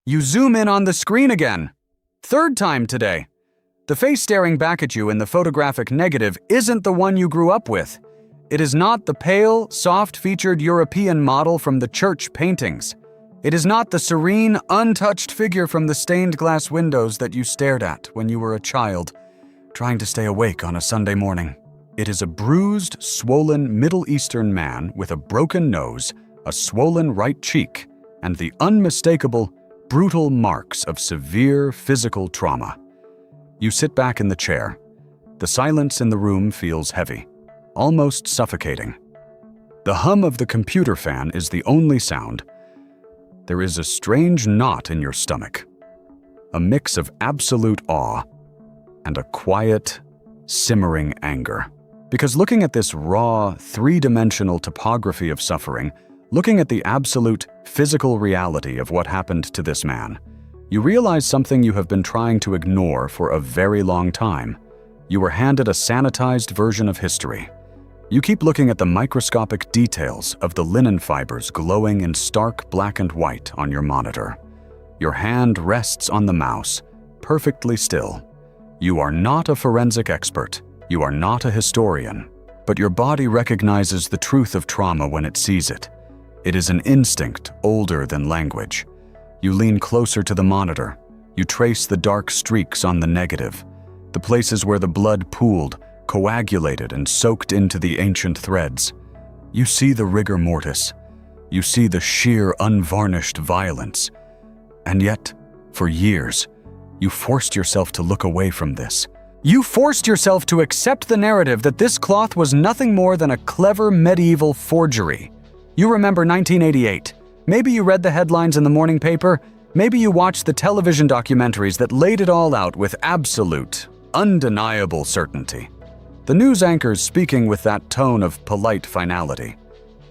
You zoom in on the screen again. Third time today. The face staring back at you in the photographic negative isn't the one you grew up with. It is not the pale, soft-featured European model from the church paintings. It is not the serene, untouched figure from the stained glass windows that you stared at when you were a child, trying to stay awake on a Sunday morning. It is a bruised, swollen Middle Eastern man with a broken nose, a swollen right cheek, and the unmistakable, brutal marks of severe physical trauma. You sit back in the chair. The silence in the room feels heavy, almost suffocating. The hum of the computer fan is the only sound. There is a strange knot in your stomach, a mix of absolute awe and a quiet, simmering anger. Because looking at this raw, three-dimensional topography of suffering, looking at the absolute, physical reality of what happened to this man, you realize something you have been trying to ignore for a very long time. You were handed a sanitized version of history. You keep looking at the microscopic details of the linen fibers glowing in stark black and white on your monitor. Your hand rests on the mouse, perfectly still. You are not a forensic expert. You are not a historian. But your body recognizes the truth of trauma when it sees it. It is an instinct older than language. You lean closer to the monitor. You trace the dark streaks on the negative, the places where the blood pooled, coagulated and soaked into the ancient threads. You see the rigor mortis. You see the sheer, unvarnished violence. And yet, for years, you forced yourself to look away from this. You forced yourself to accept the narrative that this cloth was nothing more than a clever medieval forgery. You remember 1988. Maybe you read the headlines in the morning paper. Maybe you watched the television documentaries that laid it all out with absolute, undeniable certainty. The news anchors speaking with that tone of polite finality.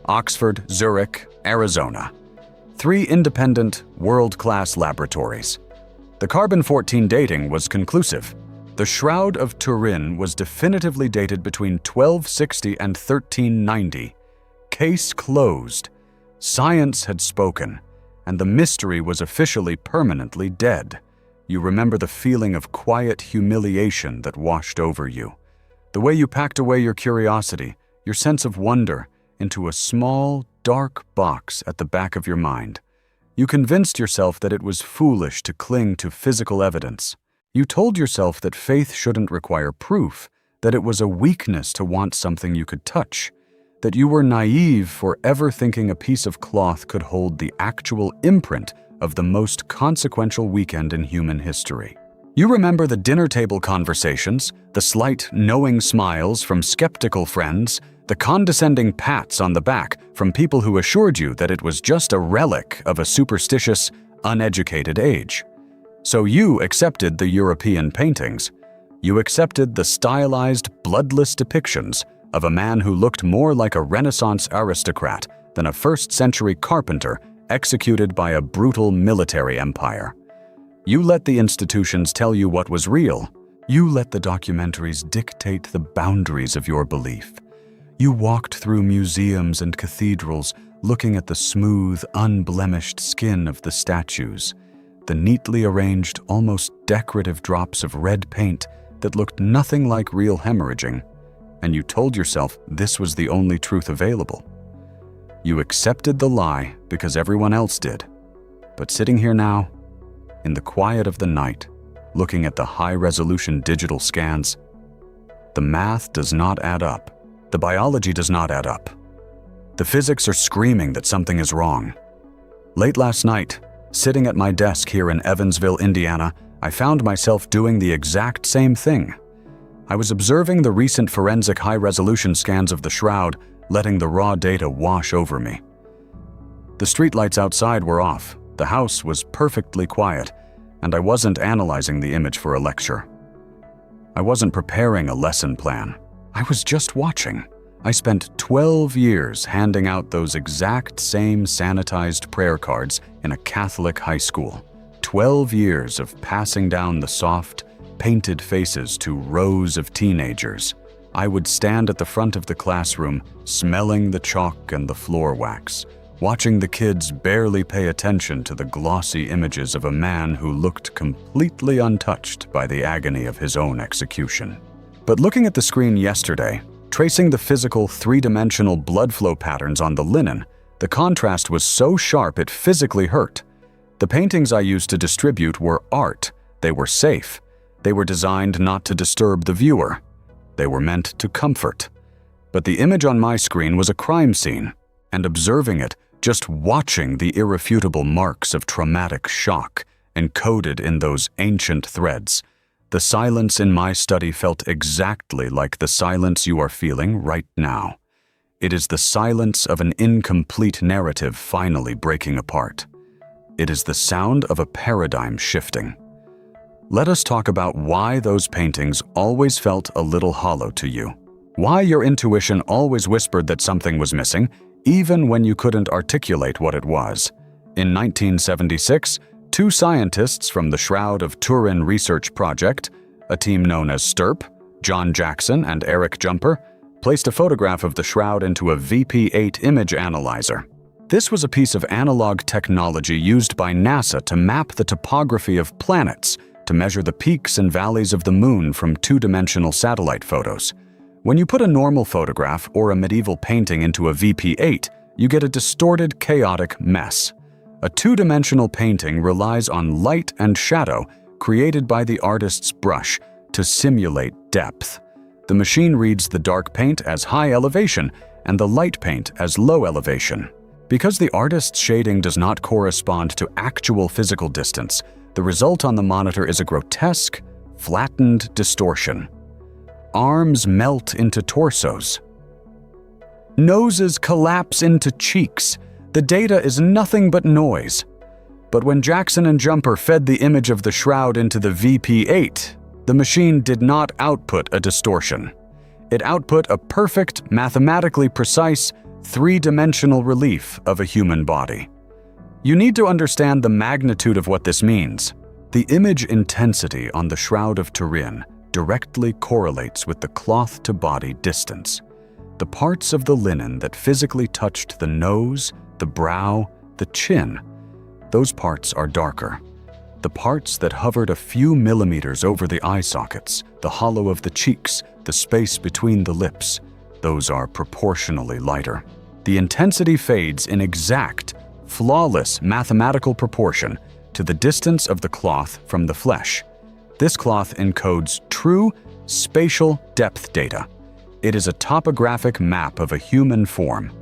Oxford, Zurich, Arizona. 3 independent, world-class laboratories. The carbon-14 dating was conclusive. The Shroud of Turin was definitively dated between 1260 and 1390. Case closed. Science had spoken, and the mystery was officially permanently dead. You remember the feeling of quiet humiliation that washed over you. The way you packed away your curiosity, your sense of wonder, into a small, dark box at the back of your mind. You convinced yourself that it was foolish to cling to physical evidence. You told yourself that faith shouldn't require proof, that it was a weakness to want something you could touch, that you were naive for ever thinking a piece of cloth could hold the actual imprint of the most consequential weekend in human history. You remember the dinner table conversations, the slight, knowing smiles from skeptical friends, the condescending pats on the back from people who assured you that it was just a relic of a superstitious, uneducated age. So you accepted the European paintings. You accepted the stylized, bloodless depictions of a man who looked more like a Renaissance aristocrat than a first-century carpenter executed by a brutal military empire. You let the institutions tell you what was real. You let the documentaries dictate the boundaries of your belief. You walked through museums and cathedrals, looking at the smooth, unblemished skin of the statues, the neatly arranged, almost decorative drops of red paint that looked nothing like real hemorrhaging, and you told yourself this was the only truth available. You accepted the lie because everyone else did. But sitting here now, in the quiet of the night, looking at the high-resolution digital scans, the math does not add up. The biology does not add up. The physics are screaming that something is wrong. Late last night, sitting at my desk here in Evansville, Indiana, I found myself doing the exact same thing. I was observing the recent forensic high-resolution scans of the shroud, letting the raw data wash over me. The streetlights outside were off, the house was perfectly quiet, and I wasn't analyzing the image for a lecture. I wasn't preparing a lesson plan. I was just watching. I spent 12 years handing out those exact same sanitized prayer cards in a Catholic high school. 12 years of passing down the soft, painted faces to rows of teenagers. I would stand at the front of the classroom, smelling the chalk and the floor wax, watching the kids barely pay attention to the glossy images of a man who looked completely untouched by the agony of his own execution. But looking at the screen yesterday, tracing the physical three-dimensional blood flow patterns on the linen, the contrast was so sharp it physically hurt. The paintings I used to distribute were art. They were safe. They were designed not to disturb the viewer. They were meant to comfort. But the image on my screen was a crime scene, and observing it, just watching the irrefutable marks of traumatic shock encoded in those ancient threads, the silence in my study felt exactly like the silence you are feeling right now. It is the silence of an incomplete narrative finally breaking apart. It is the sound of a paradigm shifting. Let us talk about why those paintings always felt a little hollow to you. Why your intuition always whispered that something was missing, even when you couldn't articulate what it was. In 1976, two scientists from the Shroud of Turin research project, a team known as STURP, John Jackson and Eric Jumper, placed a photograph of the shroud into a VP8 image analyzer. This was a piece of analog technology used by NASA to map the topography of planets, to measure the peaks and valleys of the moon from two-dimensional satellite photos. When you put a normal photograph or a medieval painting into a VP8, you get a distorted, chaotic mess. A two-dimensional painting relies on light and shadow created by the artist's brush to simulate depth. The machine reads the dark paint as high elevation and the light paint as low elevation. Because the artist's shading does not correspond to actual physical distance, the result on the monitor is a grotesque, flattened distortion. Arms melt into torsos. Noses collapse into cheeks. The data is nothing but noise. But when Jackson and Jumper fed the image of the shroud into the VP8, the machine did not output a distortion. It output a perfect, mathematically precise, three-dimensional relief of a human body. You need to understand the magnitude of what this means. The image intensity on the Shroud of Turin directly correlates with the cloth-to-body distance. The parts of the linen that physically touched the nose, the brow, the chin, those parts are darker. The parts that hovered a few millimeters over the eye sockets, the hollow of the cheeks, the space between the lips, those are proportionally lighter. The intensity fades in exact, flawless mathematical proportion to the distance of the cloth from the flesh. This cloth encodes true spatial depth data. It is a topographic map of a human form.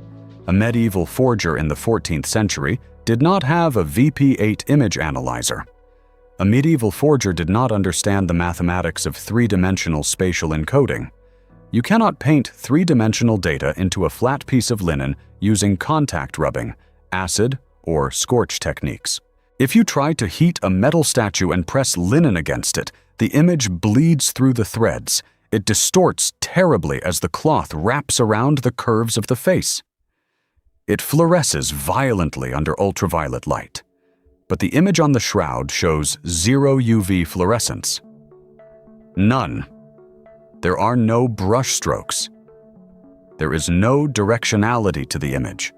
A medieval forger in the 14th century did not have a VP8 image analyzer. A medieval forger did not understand the mathematics of three-dimensional spatial encoding. You cannot paint three-dimensional data into a flat piece of linen using contact rubbing, acid, or scorch techniques. If you try to heat a metal statue and press linen against it, the image bleeds through the threads. It distorts terribly as the cloth wraps around the curves of the face. It fluoresces violently under ultraviolet light. But the image on the shroud shows zero UV fluorescence. None. There are no brush strokes. There is no directionality to the image.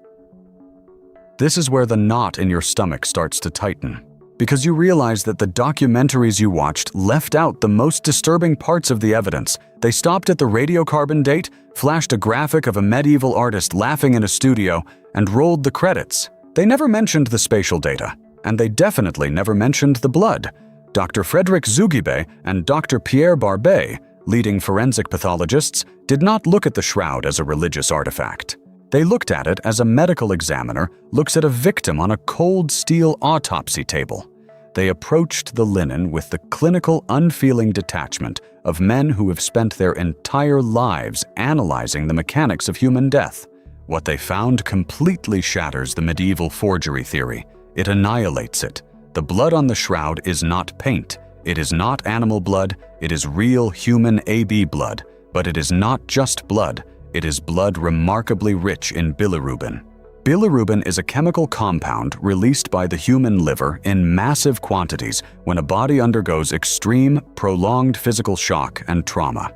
This is where the knot in your stomach starts to tighten, because you realize that the documentaries you watched left out the most disturbing parts of the evidence. They stopped at the radiocarbon date, flashed a graphic of a medieval artist laughing in a studio, and rolled the credits. They never mentioned the spatial data, and they definitely never mentioned the blood. Dr. Frederick Zugibe and Dr. Pierre Barbet, leading forensic pathologists, did not look at the shroud as a religious artifact. They looked at it as a medical examiner looks at a victim on a cold steel autopsy table. They approached the linen with the clinical, unfeeling detachment of men who have spent their entire lives analyzing the mechanics of human death. What they found completely shatters the medieval forgery theory. It annihilates it. The blood on the shroud is not paint. It is not animal blood. It is real human AB blood. But it is not just blood. It is blood remarkably rich in bilirubin. Bilirubin is a chemical compound released by the human liver in massive quantities when a body undergoes extreme, prolonged physical shock and trauma.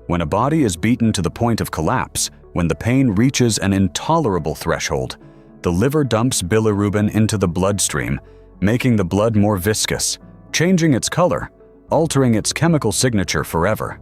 When a body is beaten to the point of collapse, when the pain reaches an intolerable threshold, The liver dumps bilirubin into the bloodstream, making the blood more viscous, changing its color, altering its chemical signature forever.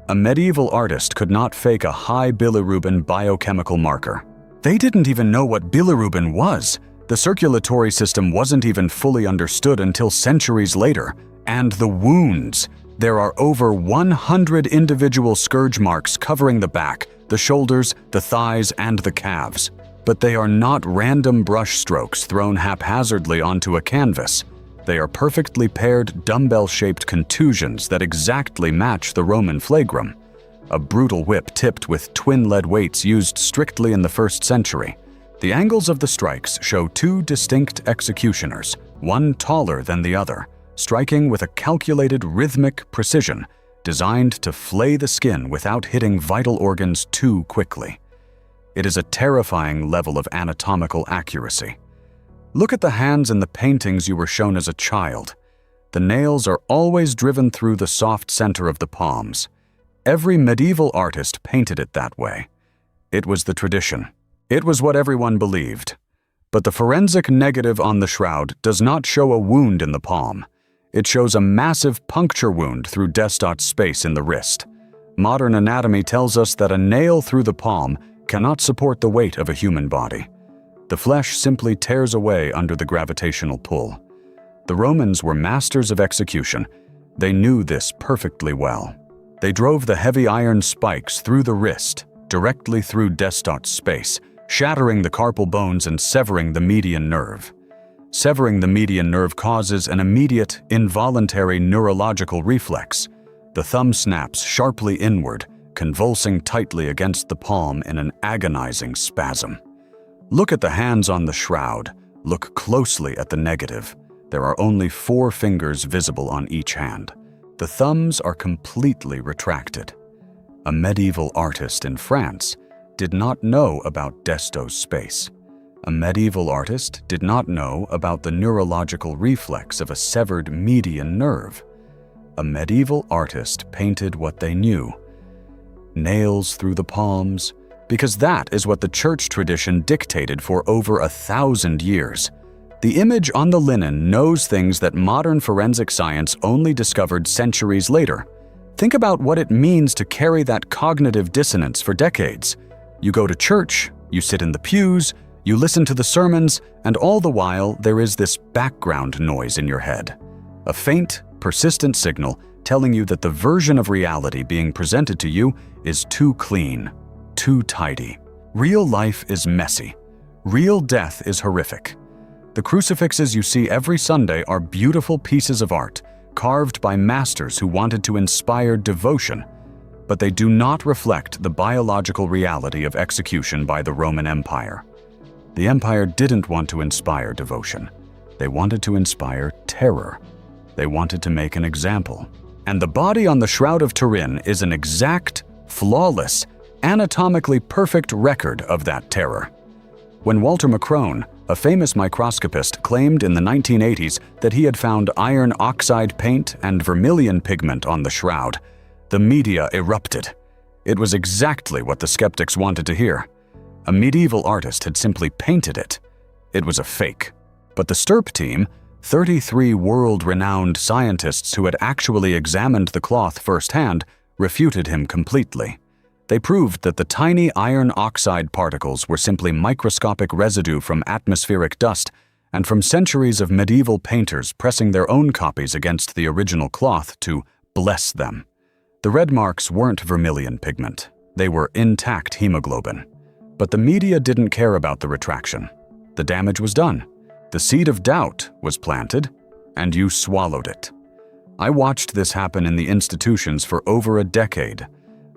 A medieval artist could not fake a high bilirubin biochemical marker. They didn't even know what bilirubin was. The circulatory system wasn't even fully understood until centuries later. And the wounds. There are over 100 individual scourge marks covering the back, the shoulders, the thighs, and the calves. But they are not random brushstrokes thrown haphazardly onto a canvas. They are perfectly paired dumbbell-shaped contusions that exactly match the Roman flagrum, a brutal whip tipped with twin lead weights used strictly in the 1st century. The angles of the strikes show 2 distinct executioners, one taller than the other, striking with a calculated rhythmic precision designed to flay the skin without hitting vital organs too quickly. It is a terrifying level of anatomical accuracy. Look at the hands in the paintings you were shown as a child. The nails are always driven through the soft center of the palms. Every medieval artist painted it that way. It was the tradition. It was what everyone believed. But the forensic negative on the shroud does not show a wound in the palm. It shows a massive puncture wound through Destot's space in the wrist. Modern anatomy tells us that a nail through the palm cannot support the weight of a human body. The flesh simply tears away under the gravitational pull. The Romans were masters of execution. They knew this perfectly well. They drove the heavy iron spikes through the wrist, directly through Destot's space, shattering the carpal bones and severing the median nerve. Severing the median nerve causes an immediate, involuntary neurological reflex. The thumb snaps sharply inward, convulsing tightly against the palm in an agonizing spasm. Look at the hands on the shroud. Look closely at the negative. There are only 4 fingers visible on each hand. The thumbs are completely retracted. A medieval artist in France did not know about Destot's space. A medieval artist did not know about the neurological reflex of a severed median nerve. A medieval artist painted what they knew. Nails through the palms, because that is what the church tradition dictated for over 1,000 years. The image on the linen knows things that modern forensic science only discovered centuries later. Think about what it means to carry that cognitive dissonance for decades. You go to church, you sit in the pews, you listen to the sermons, and all the while there is this background noise in your head. A faint, persistent signal telling you that the version of reality being presented to you is too clean, too tidy. Real life is messy. Real death is horrific. The crucifixes you see every Sunday are beautiful pieces of art, carved by masters who wanted to inspire devotion, but they do not reflect the biological reality of execution by the Roman Empire. The empire didn't want to inspire devotion. They wanted to inspire terror. They wanted to make an example. And the body on the Shroud of Turin is an exact, flawless, anatomically perfect record of that terror. When Walter Macrone, a famous microscopist, claimed in the 1980s that he had found iron oxide paint and vermilion pigment on the shroud, the media erupted. It was exactly what the skeptics wanted to hear. A medieval artist had simply painted it. It was a fake. But the STURP team, 33 world-renowned scientists who had actually examined the cloth firsthand, refuted him completely. They proved that the tiny iron oxide particles were simply microscopic residue from atmospheric dust and from centuries of medieval painters pressing their own copies against the original cloth to bless them. The red marks weren't vermilion pigment. They were intact hemoglobin. But the media didn't care about the retraction. The damage was done. The seed of doubt was planted, and you swallowed it. I watched this happen in the institutions for over a decade.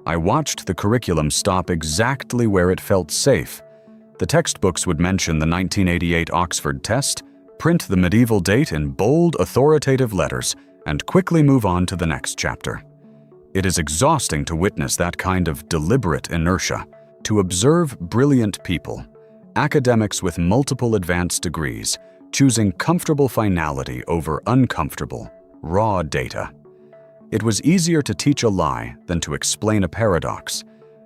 I watched the curriculum stop exactly where it felt safe. The textbooks would mention the 1988 Oxford test, print the medieval date in bold, authoritative letters, and quickly move on to the next chapter. It is exhausting to witness that kind of deliberate inertia, to observe brilliant people, academics with multiple advanced degrees, choosing comfortable finality over uncomfortable, raw data. It was easier to teach a lie than to explain a paradox,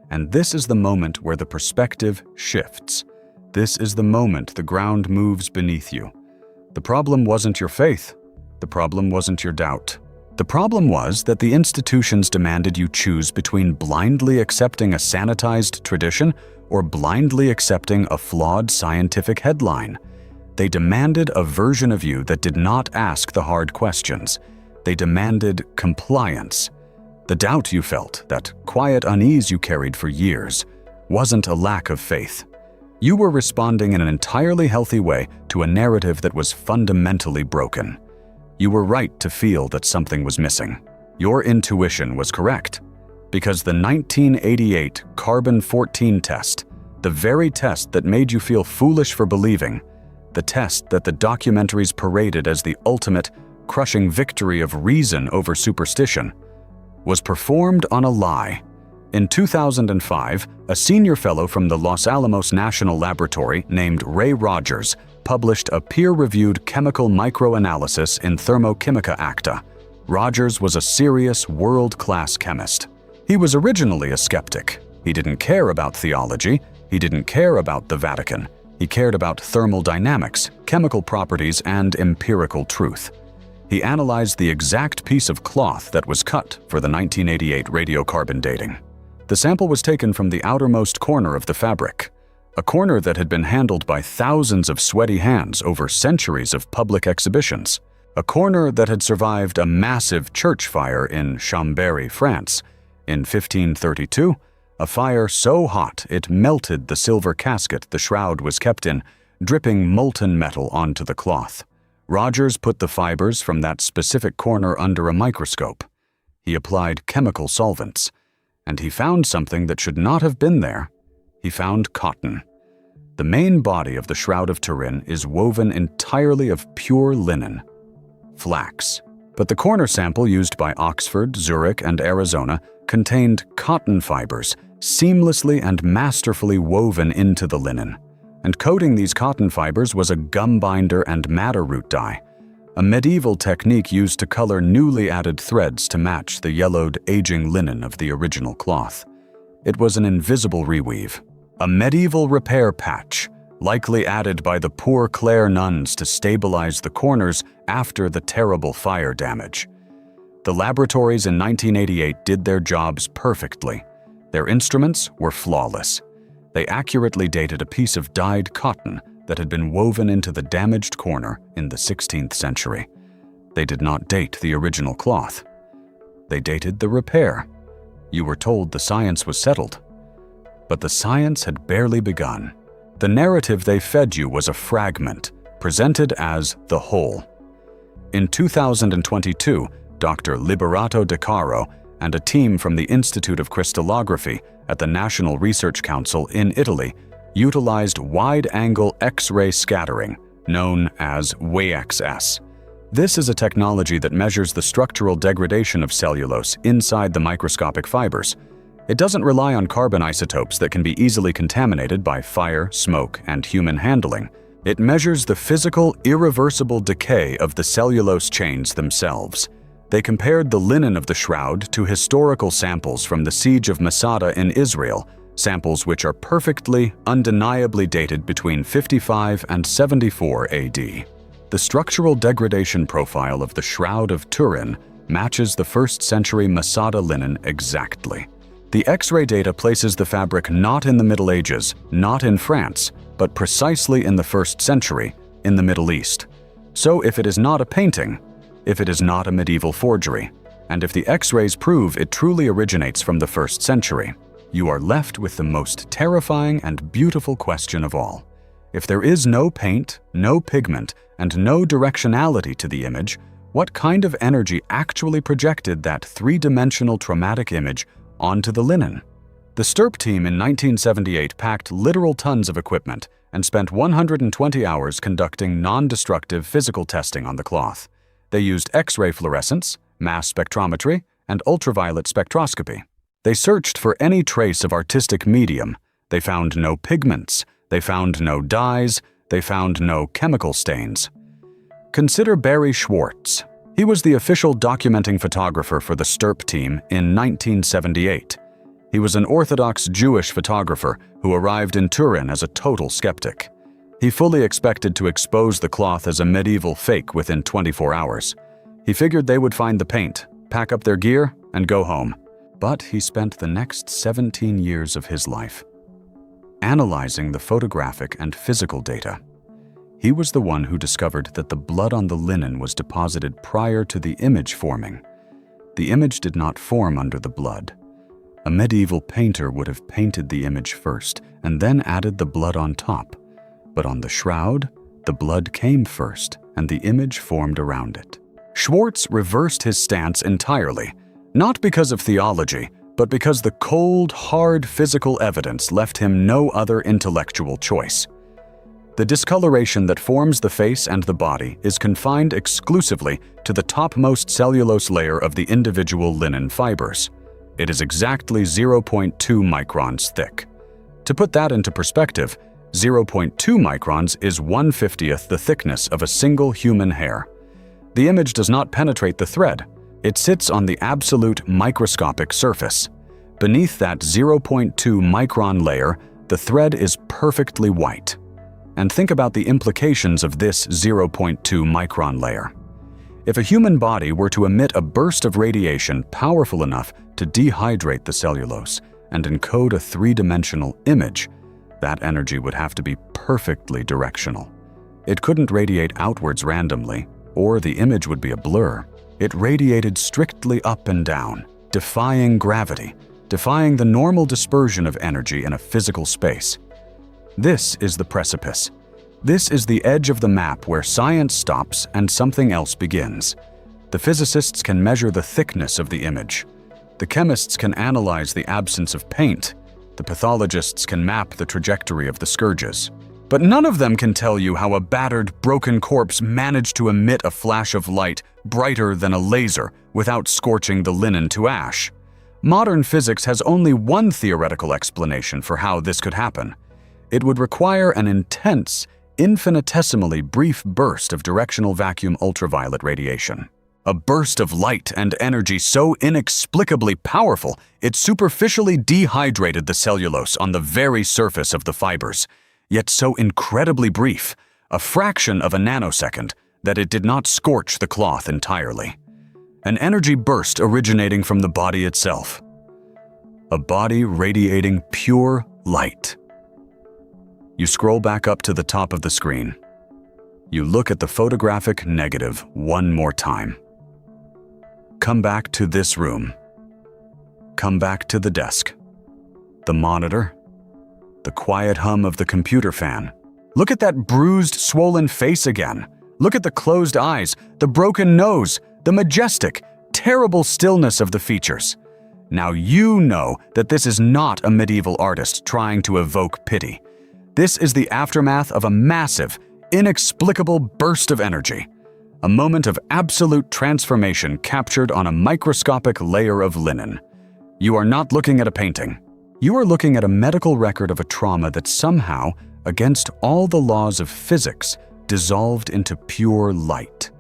and this is the moment where the perspective shifts. This is the moment the ground moves beneath you. The problem wasn't your faith. The problem wasn't your doubt. The problem was that the institutions demanded you choose between blindly accepting a sanitized tradition or blindly accepting a flawed scientific headline. They demanded a version of you that did not ask the hard questions. They demanded compliance. The doubt you felt, that quiet unease you carried for years, wasn't a lack of faith. You were responding in an entirely healthy way to a narrative that was fundamentally broken. You were right to feel that something was missing. Your intuition was correct, because the 1988 carbon-14 test, the very test that made you feel foolish for believing, the test that the documentaries paraded as the ultimate, crushing victory of reason over superstition, was performed on a lie. In 2005, a senior fellow from the Los Alamos National Laboratory named Ray Rogers published a peer-reviewed chemical microanalysis in Thermochimica Acta. Rogers was a serious, world-class chemist. He was originally a skeptic. He didn't care about theology. He didn't care about the Vatican. He cared about thermal dynamics, chemical properties, and empirical truth. He analyzed the exact piece of cloth that was cut for the 1988 radiocarbon dating. The sample was taken from the outermost corner of the fabric, a corner that had been handled by thousands of sweaty hands over centuries of public exhibitions, a corner that had survived a massive church fire in Chambéry, France. In 1532, a fire so hot it melted the silver casket the shroud was kept in, dripping molten metal onto the cloth. Rogers put the fibers from that specific corner under a microscope. He applied chemical solvents, and he found something that should not have been there. He found cotton. The main body of the Shroud of Turin is woven entirely of pure linen, flax. But the corner sample used by Oxford, Zurich, and Arizona contained cotton fibers seamlessly and masterfully woven into the linen. And coating these cotton fibers was a gum binder and madder root dye, a medieval technique used to color newly added threads to match the yellowed, aging linen of the original cloth. It was an invisible reweave, a medieval repair patch, likely added by the poor Clare nuns to stabilize the corners after the terrible fire damage. The laboratories in 1988 did their jobs perfectly. Their instruments were flawless. They accurately dated a piece of dyed cotton that had been woven into the damaged corner in the 16th century. They did not date the original cloth. They dated the repair. You were told the science was settled. But the science had barely begun. The narrative they fed you was a fragment, presented as the whole. In 2022, Dr. Liberato De Caro and a team from the Institute of Crystallography at the National Research Council in Italy utilized wide-angle X-ray scattering, known as WAXS. This is a technology that measures the structural degradation of cellulose inside the microscopic fibers. It doesn't rely on carbon isotopes that can be easily contaminated by fire, smoke, and human handling. It measures the physical, irreversible decay of the cellulose chains themselves. They compared the linen of the shroud to historical samples from the Siege of Masada in Israel, samples which are perfectly, undeniably dated between 55 and 74 AD. The structural degradation profile of the Shroud of Turin matches the 1st century Masada linen exactly. The X-ray data places the fabric not in the Middle Ages, not in France, but precisely in the 1st century, in the Middle East. So if it is not a painting, if it is not a medieval forgery, and if the X-rays prove it truly originates from the 1st century, you are left with the most terrifying and beautiful question of all. If there is no paint, no pigment, and no directionality to the image, what kind of energy actually projected that three-dimensional traumatic image onto the linen? The STURP team in 1978 packed literal tons of equipment and spent 120 hours conducting non-destructive physical testing on the cloth. They used X-ray fluorescence, mass spectrometry, and ultraviolet spectroscopy. They searched for any trace of artistic medium. They found no pigments. They found no dyes. They found no chemical stains. Consider Barry Schwartz. He was the official documenting photographer for the STURP team in 1978. He was an Orthodox Jewish photographer who arrived in Turin as a total skeptic. He fully expected to expose the cloth as a medieval fake within 24 hours. He figured they would find the paint, pack up their gear, and go home. But he spent the next 17 years of his life analyzing the photographic and physical data. He was the one who discovered that the blood on the linen was deposited prior to the image forming. The image did not form under the blood. A medieval painter would have painted the image first and then added the blood on top. But on the shroud, the blood came first and the image formed around it. Schwartz reversed his stance entirely, not because of theology, but because the cold, hard physical evidence left him no other intellectual choice. The discoloration that forms the face and the body is confined exclusively to the topmost cellulose layer of the individual linen fibers. It is exactly 0.2 microns thick. To put that into perspective, 0.2 microns is 1/50th the thickness of a single human hair. The image does not penetrate the thread. It sits on the absolute microscopic surface. Beneath that 0.2 micron layer, the thread is perfectly white. And think about the implications of this 0.2 micron layer. If a human body were to emit a burst of radiation powerful enough to dehydrate the cellulose and encode a three-dimensional image, that energy would have to be perfectly directional. It couldn't radiate outwards randomly, or the image would be a blur. It radiated strictly up and down, defying gravity, defying the normal dispersion of energy in a physical space. This is the precipice. This is the edge of the map where science stops and something else begins. The physicists can measure the thickness of the image. The chemists can analyze the absence of paint. The pathologists can map the trajectory of the scourges. But none of them can tell you how a battered, broken corpse managed to emit a flash of light brighter than a laser without scorching the linen to ash. Modern physics has only one theoretical explanation for how this could happen. It would require an intense, infinitesimally brief burst of directional vacuum ultraviolet radiation. A burst of light and energy so inexplicably powerful, it superficially dehydrated the cellulose on the very surface of the fibers, yet so incredibly brief, a fraction of a nanosecond, that it did not scorch the cloth entirely. An energy burst originating from the body itself. A body radiating pure light. You scroll back up to the top of the screen. You look at the photographic negative one more time. Come back to this room. Come back to the desk. The monitor. The quiet hum of the computer fan. Look at that bruised, swollen face again. Look at the closed eyes, the broken nose, the majestic, terrible stillness of the features. Now you know that this is not a medieval artist trying to evoke pity. This is the aftermath of a massive, inexplicable burst of energy. A moment of absolute transformation captured on a microscopic layer of linen. You are not looking at a painting. You are looking at a medical record of a trauma that somehow, against all the laws of physics, dissolved into pure light.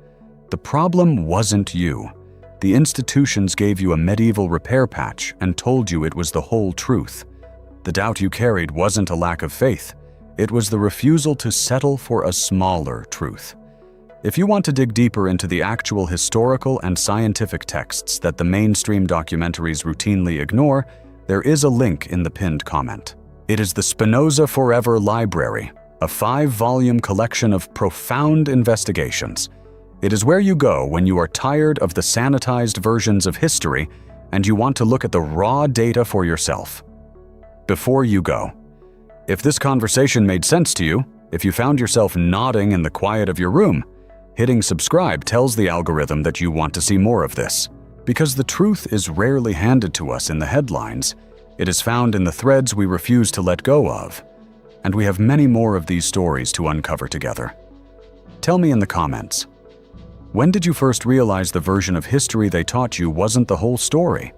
The problem wasn't you. The institutions gave you a medieval repair patch and told you it was the whole truth. The doubt you carried wasn't a lack of faith. It was the refusal to settle for a smaller truth. If you want to dig deeper into the actual historical and scientific texts that the mainstream documentaries routinely ignore, there is a link in the pinned comment. It is the Spinoza Forever Library, a 5-volume collection of profound investigations. It is where you go when you are tired of the sanitized versions of history and you want to look at the raw data for yourself. Before you go, if this conversation made sense to you, if you found yourself nodding in the quiet of your room, hitting subscribe tells the algorithm that you want to see more of this. Because the truth is rarely handed to us in the headlines, it is found in the threads we refuse to let go of. And we have many more of these stories to uncover together. Tell me in the comments, when did you first realize the version of history they taught you wasn't the whole story?